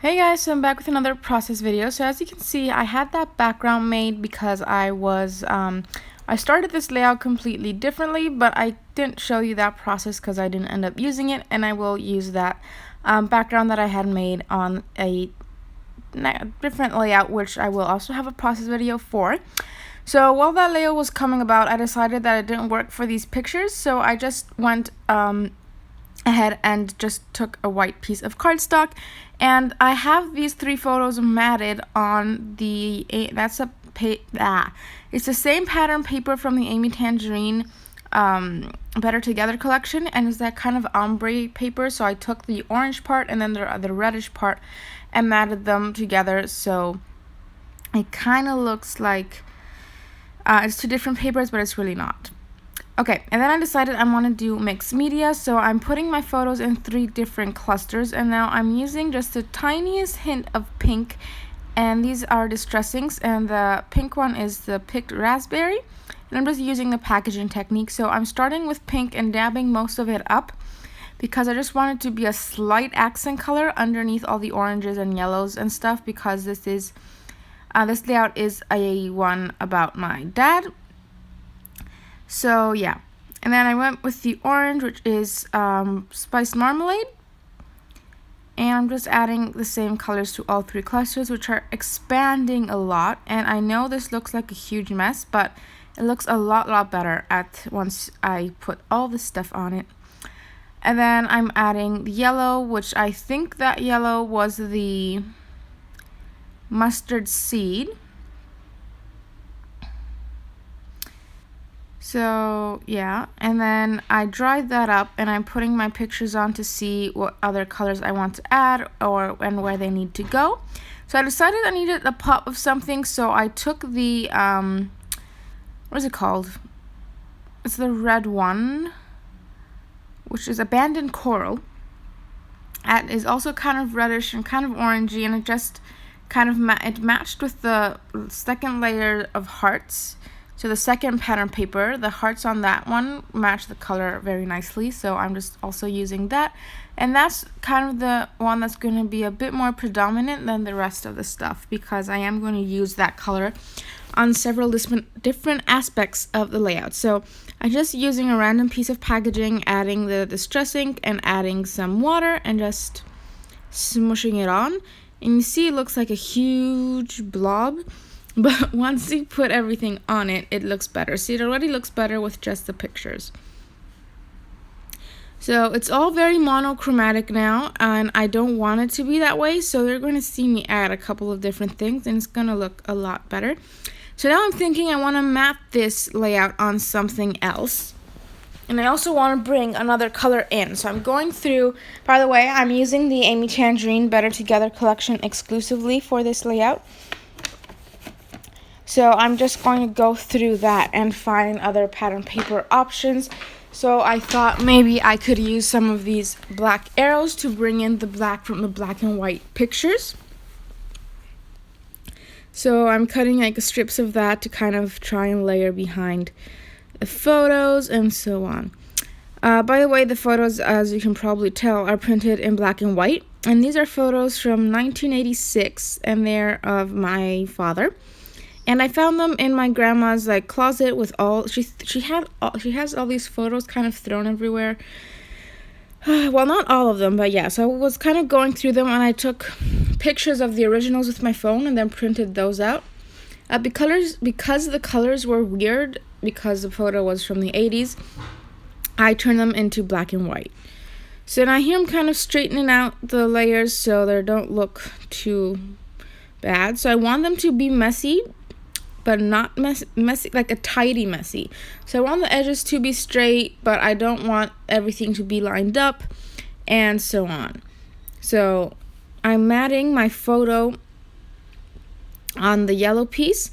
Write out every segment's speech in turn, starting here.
Hey guys, so I'm back with another process video. So as you can see, I had that background made because I started this layout completely differently, but I didn't show you that process because I didn't end up using it, and I will use that background that I had made on a different layout, which I will also have a process video for. So while that layout was coming about, I decided that it didn't work for these pictures, so I just went ahead and just took a white piece of cardstock, and I have these three photos matted on the it's the same pattern paper from the Amy Tangerine Better Together collection, and it's that kind of ombre paper. So I took the orange part and then the reddish part and matted them together, so it kind of looks like it's two different papers, but it's really not. Okay, and then I decided I want to do mixed media, so I'm putting my photos in three different clusters, and now I'm using just the tiniest hint of pink, and these are distressings, and the pink one is the picked raspberry, and I'm just using the packaging technique. So I'm starting with pink and dabbing most of it up because I just want it to be a slight accent color underneath all the oranges and yellows and stuff, because this layout is a one about my dad. So yeah, and then I went with the orange, which is spiced marmalade, and I'm just adding the same colors to all three clusters, which are expanding a lot. And I know this looks like a huge mess, but it looks a lot better once I put all this stuff on it. And then I'm adding the yellow, which I think that yellow was the mustard seed. So yeah, and then I dried that up, and I'm putting my pictures on to see what other colors I want to add and where they need to go. So I decided I needed a pop of something, so I took the what is it called? It's the red one, which is Abandoned Coral. It is also kind of reddish and kind of orangey, and it just kind of it matched with the second layer of hearts. So the second pattern paper, the hearts on that one match the color very nicely, so I'm just also using that. And that's kind of the one that's going to be a bit more predominant than the rest of the stuff, because I am going to use that color on several different aspects of the layout. So I'm just using a random piece of packaging, adding the distress ink and adding some water and just smushing it on. And you see it looks like a huge blob. But once you put everything on it, it looks better. See, it already looks better with just the pictures. So it's all very monochromatic now, and I don't want it to be that way. So you're going to see me add a couple of different things, and it's going to look a lot better. So now I'm thinking I want to map this layout on something else. And I also want to bring another color in. So I'm going through, by the way, I'm using the Amy Tangerine Better Together collection exclusively for this layout. So I'm just going to go through that and find other pattern paper options. So I thought maybe I could use some of these black arrows to bring in the black from the black and white pictures. So I'm cutting like strips of that to kind of try and layer behind the photos and so on. By the way, the photos, as you can probably tell, are printed in black and white. And these are photos from 1986, and they're of my father. And I found them in my grandma's closet with all she has all these photos kind of thrown everywhere. Well, not all of them, but yeah. So I was kind of going through them, and I took pictures of the originals with my phone and then printed those out. Because the colors were weird, because the photo was from the 80s, I turned them into black and white. So now here I'm kind of straightening out the layers so they don't look too bad. So I want them to be messy, but not messy, like a tidy messy. So I want the edges to be straight, but I don't want everything to be lined up, and so on. So I'm matting my photo on the yellow piece,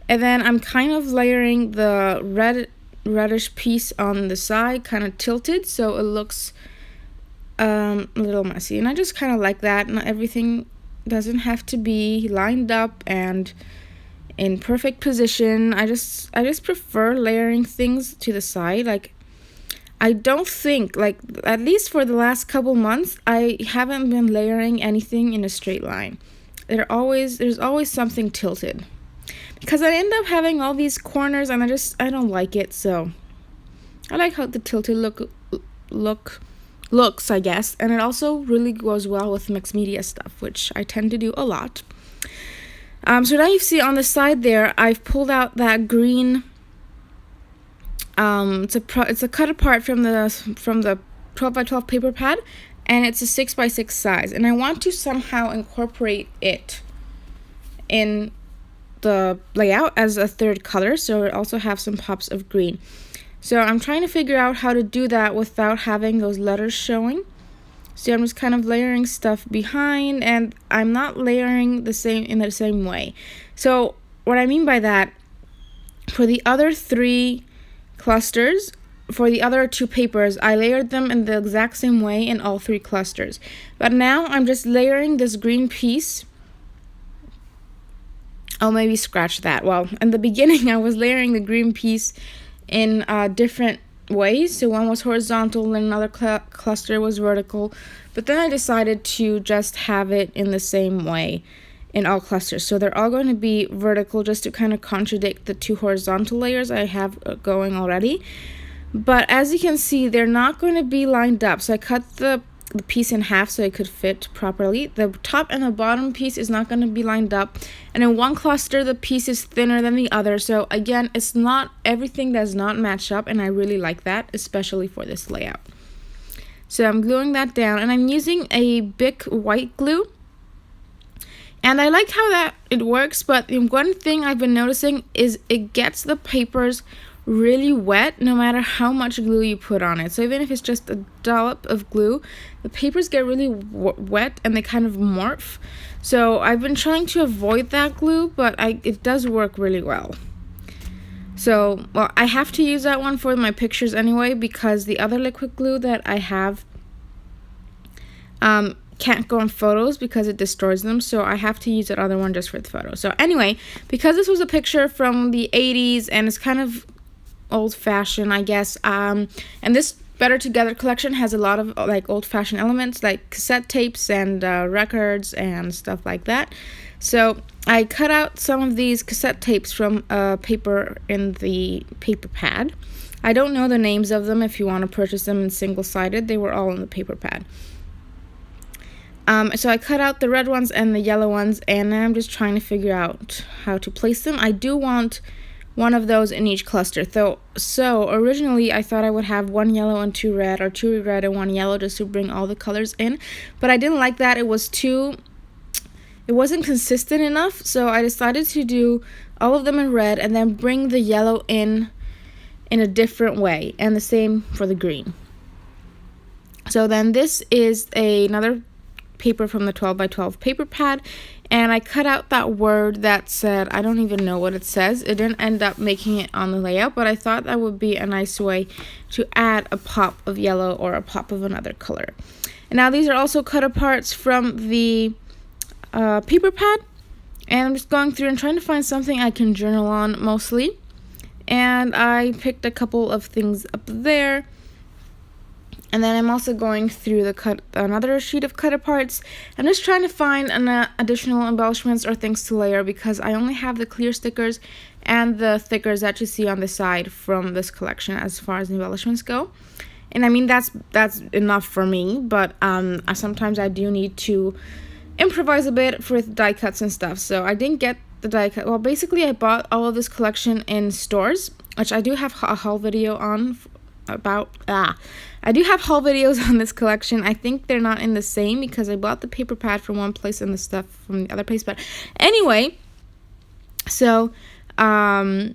and then I'm kind of layering the reddish piece on the side, kind of tilted, so it looks a little messy. And I just kind of like that. Not everything doesn't have to be lined up and in perfect position. I just prefer layering things to the side. I don't think, like, at least for the last couple months, I haven't been layering anything in a straight line. There's always something tilted. Because I end up having all these corners and I don't like it, so I like how the tilted looks, I guess. And it also really goes well with mixed media stuff, which I tend to do a lot. So now you see on the side there, I've pulled out that green. It's a cut apart from the 12 by 12 paper pad, and it's a 6 by 6 size. And I want to somehow incorporate it in the layout as a third color, so it also have some pops of green. So I'm trying to figure out how to do that without having those letters showing. So I'm just kind of layering stuff behind, and I'm not layering in the same way. So what I mean by that, for the other 3 clusters, for the other 2 papers, I layered them in the exact same way in all 3 clusters. But now I'm just layering this green piece. Oh, maybe scratch that. Well, in the beginning, I was layering the green piece in different ways. So one was horizontal and another cluster was vertical. But then I decided to just have it in the same way in all clusters. So they're all going to be vertical, just to kind of contradict the 2 horizontal layers I have going already. But as you can see, they're not going to be lined up. So I cut the piece in half so it could fit properly. The top and the bottom piece is not going to be lined up, and in one cluster the piece is thinner than the other. So again, it's not everything does not match up, and I really like that, especially for this layout. So I'm gluing that down, and I'm using a Bic white glue, and I like how it works. But the one thing I've been noticing is it gets the papers really wet no matter how much glue you put on it. So even if it's just a dollop of glue, the papers get really wet and they kind of morph. So I've been trying to avoid that glue, but it does work really well. So, well, I have to use that one for my pictures anyway, because the other liquid glue that I have can't go on photos because it destroys them. So I have to use that other one just for the photo. So anyway, because this was a picture from the 80s and it's kind of old-fashioned, I guess, and this Better Together collection has a lot of like old-fashioned elements like cassette tapes and records and stuff like that. So I cut out some of these cassette tapes from paper in the paper pad. I don't know the names of them. If you want to purchase them in single-sided, they were all in the paper pad. So I cut out the red ones and the yellow ones, and I'm just trying to figure out how to place them. I do want one of those in each cluster. So originally I thought I would have 1 yellow and 2 red, or 2 red and 1 yellow, just to bring all the colors in. But I didn't like that. It wasn't consistent enough. So I decided to do all of them in red and then bring the yellow in a different way, and the same for the green. So then this is another paper from the 12 by 12 paper pad, and I cut out that word that said, I don't even know what it says. It didn't end up making it on the layout, but I thought that would be a nice way to add a pop of yellow or a pop of another color. And now these are also cut aparts from the paper pad, and I'm just going through and trying to find something I can journal on mostly. And I picked a couple of things up there. And then I'm also going through another sheet of cut aparts. I'm just trying to find additional embellishments or things to layer, because I only have the clear stickers and the thickers that you see on the side from this collection as far as embellishments go. And I mean, that's enough for me, but sometimes I do need to improvise a bit with die cuts and stuff. So I didn't get the die cut. Well, basically I bought all of this collection in stores, which I do have a haul video on I do have haul videos on this collection. I think they're not in the same, because I bought the paper pad from one place and the stuff from the other place. But anyway, so now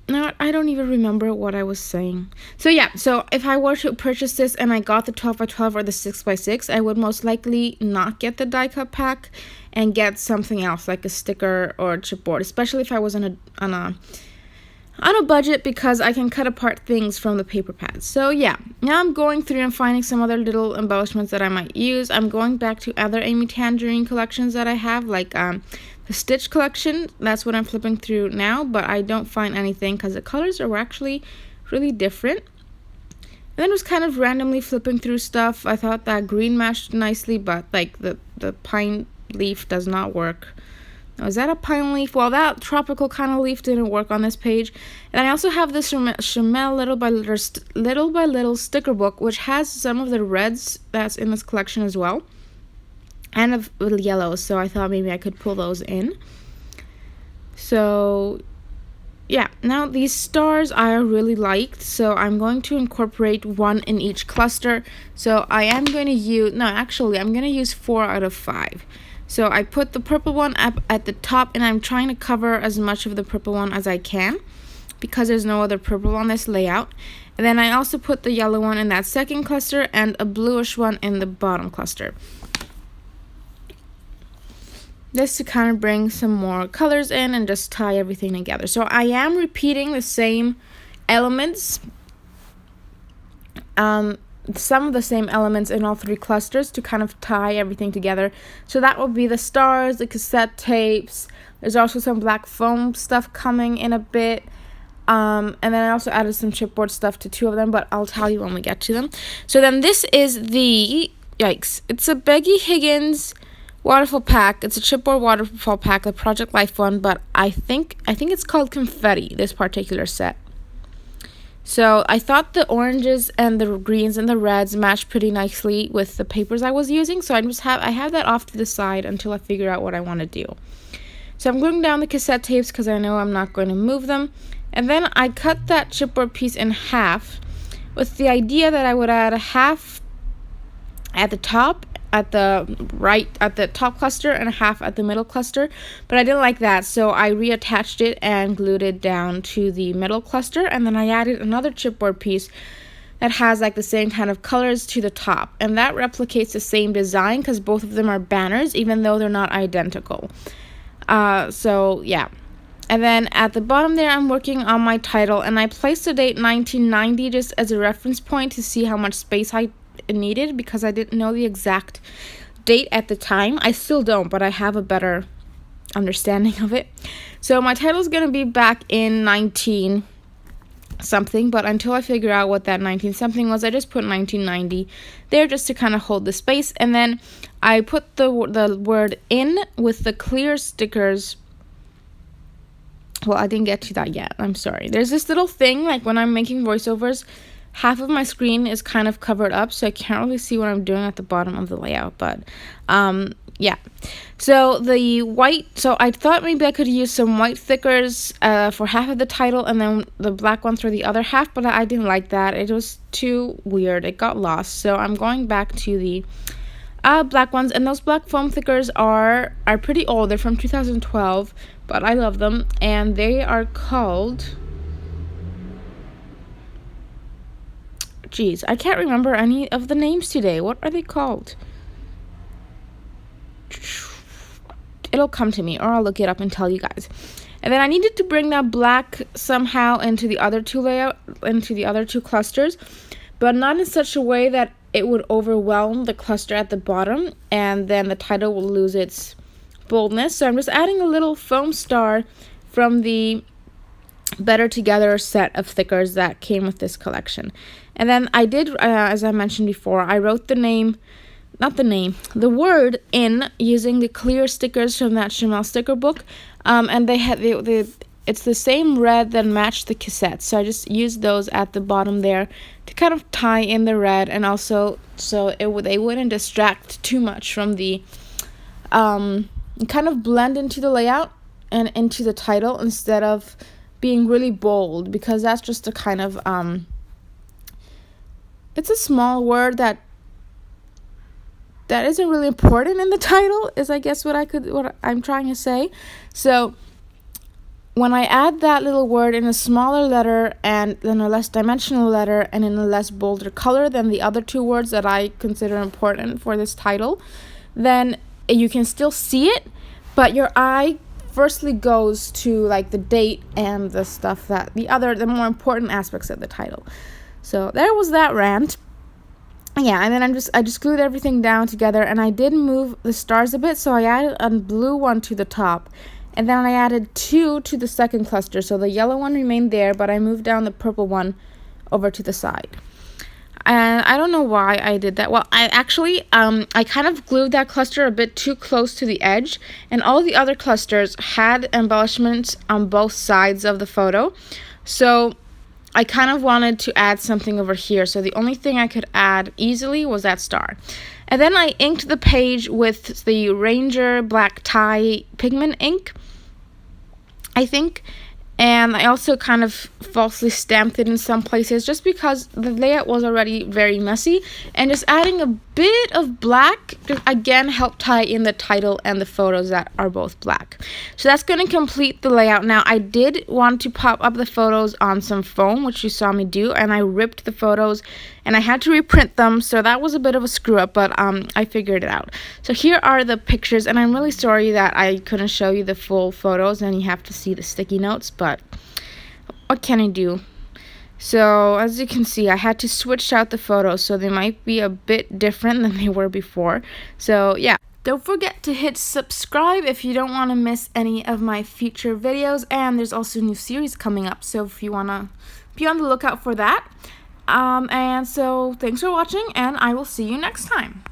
I don't even remember what I was saying. So yeah, so if I were to purchase this and I got the 12 by 12 or the 6 by 6, I would most likely not get the die cut pack and get something else like a sticker or a chipboard, especially if I was on a budget, because I can cut apart things from the paper pad. So yeah, now I'm going through and finding some other little embellishments that I might use. I'm going back to other Amy Tangerine collections that I have, like the Stitch collection. That's what I'm flipping through now, but I don't find anything because the colors are actually really different. then was kind of randomly flipping through stuff. I thought that green matched nicely, but like the pine leaf does not work. Now, is that a pine leaf? Well, that tropical kind of leaf didn't work on this page. And I also have this Chamel Little by Little sticker book, which has some of the reds that's in this collection as well, and of little yellows. So I thought maybe I could pull those in. So yeah, now these stars I really liked, so I'm going to incorporate one in each cluster. So I am going to use, no, actually, I'm going to use 4 out of 5. So I put the purple one up at the top, and I'm trying to cover as much of the purple one as I can because there's no other purple on this layout. And then I also put the yellow one in that second cluster and a bluish one in the bottom cluster. Just to kind of bring some more colors in and just tie everything together. So I am repeating the same elements, some of the same elements in all 3 clusters to kind of tie everything together. So that will be the stars, the cassette tapes. There's also some black foam stuff coming in a bit. And then I also added some chipboard stuff to 2 of them, but I'll tell you when we get to them. So then this is the, yikes, it's a Becky Higgins waterfall pack. It's a chipboard waterfall pack, the Project Life one, but I think it's called Confetti, this particular set. So I thought the oranges and the greens and the reds matched pretty nicely with the papers I was using. So I have that off to the side until I figure out what I want to do. So I'm gluing down the cassette tapes because I know I'm not going to move them. And then I cut that chipboard piece in half with the idea that I would add a half at the top, at the top cluster, and a half at the middle cluster, but I didn't like that, so I reattached it and glued it down to the middle cluster, and then I added another chipboard piece that has like the same kind of colors to the top, and that replicates the same design because both of them are banners, even though they're not identical. So yeah. And then at the bottom there, I'm working on my title, and I placed the date 1990 just as a reference point to see how much space I needed because I didn't know the exact date at the time. I still don't, but I have a better understanding of it. So my title is going to be back in 19 something, but until I figure out what that 19 something was, I just put 1990 there just to kind of hold the space. And then I put the word in with the clear stickers. Well, I didn't get to that yet. I'm sorry. There's this little thing, like when I'm making voiceovers, half of my screen is kind of covered up, so I can't really see what I'm doing at the bottom of the layout, but yeah. So the white, so I thought maybe I could use some white stickers for half of the title and then the black ones for the other half, but I didn't like that. It was too weird. It got lost, so I'm going back to the black ones, and those black foam stickers are pretty old. They're from 2012, but I love them, and they are called, geez, I can't remember any of the names today. What are they called? It'll come to me, or I'll look it up and tell you guys. And then I needed to bring that black somehow into the other two clusters, but not in such a way that it would overwhelm the cluster at the bottom, and then the title will lose its boldness. So I'm just adding a little foam star from the Better Together set of stickers that came with this collection. And then I did, as I mentioned before, I wrote the word in using the clear stickers from that Chamel sticker book, and they had it's the same red that matched the cassette, so I just used those at the bottom there to kind of tie in the red, and also so they wouldn't distract too much from the kind of blend into the layout and into the title instead of being really bold, because that's just a kind of it's a small word that isn't really important in the title, is I guess what I'm trying to say. So when I add that little word in a smaller letter and then a less dimensional letter and in a less bolder color than the other two words that I consider important for this title, then you can still see it, but your eye firstly goes to like the date and the stuff that the more important aspects of the title. So there was that rant. Yeah, and then I just glued everything down together, and I did move the stars a bit, so I added a blue one to the top, and then I added 2 to the second cluster. So the yellow one remained there, but I moved down the purple one over to the side. And I don't know why I did that. Well, I kind of glued that cluster a bit too close to the edge, and all the other clusters had embellishments on both sides of the photo. So I kind of wanted to add something over here, so the only thing I could add easily was that star. And then I inked the page with the Ranger Black Tie pigment ink, I think. And I also kind of falsely stamped it in some places just because the layout was already very messy, and just adding a bit of black again helped tie in the title and the photos that are both black. So that's going to complete the layout. Now I did want to pop up the photos on some foam, which you saw me do, and I ripped the photos and I had to reprint them, so that was a bit of a screw up, but I figured it out. So here are the pictures, and I'm really sorry that I couldn't show you the full photos and you have to see the sticky notes, but what can I do? So as you can see, I had to switch out the photos, so they might be a bit different than they were before. So yeah. Don't forget to hit subscribe if you don't want to miss any of my future videos, and there's also a new series coming up, so if you want to be on the lookout for that. And so thanks for watching, and I will see you next time.